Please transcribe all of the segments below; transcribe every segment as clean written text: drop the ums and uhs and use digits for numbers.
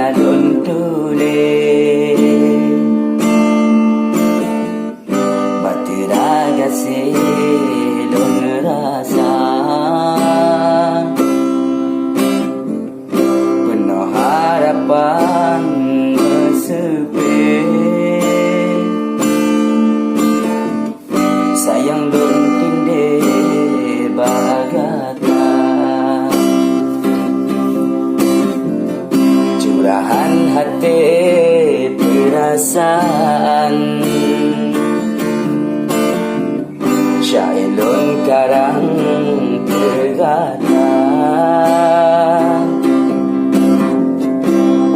alun tulis batiraga silon rasa penuh harapan sepi sayang don tinde bagata curahan hati perasaan syailun karang tergata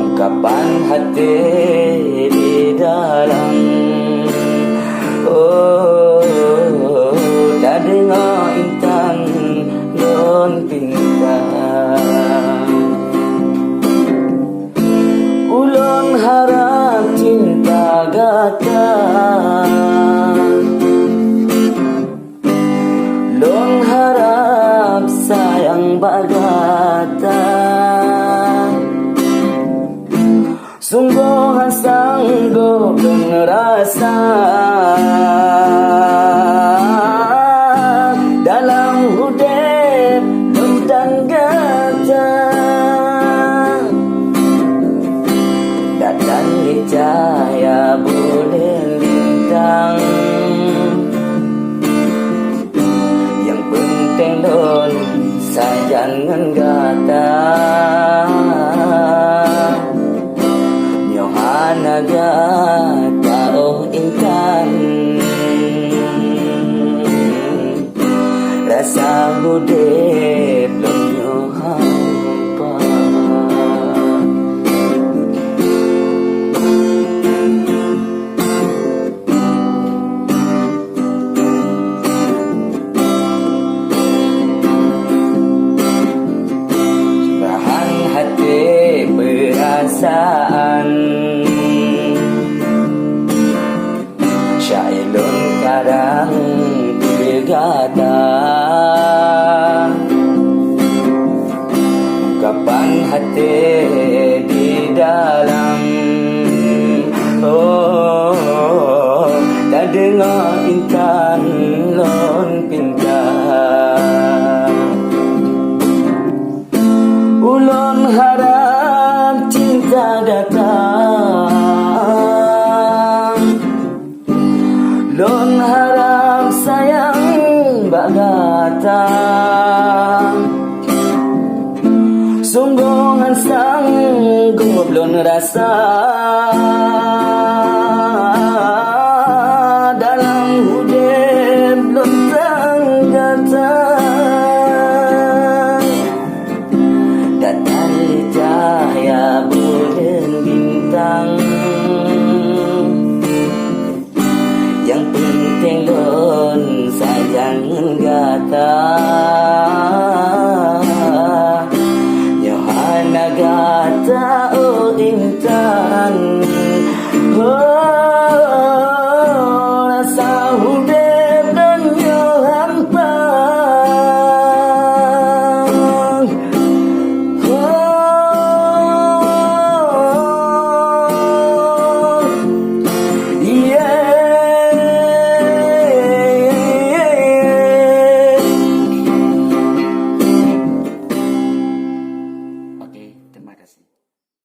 ungkapan hati di dalam tak dengar intan lon bintang ulun harap cinta gata lon harap sayang bagata sungguh sanggup ngerasa dalam hudep dan gata datang cahaya bulan bintang yang penting don sajangan gata nyohanaga tao intan rasa hudep belum nyohampa curahan hati perasaan syailun kadang tergata ungkapan hati di dalam tak dengar intan lon pintar ulun harap cinta datang lon harap sayang bagata sungguh sanggup lon rasa dalam hudep lon tanggata datang cahaya bulan bintang yang penting don sajangan gata Yohana gata o intan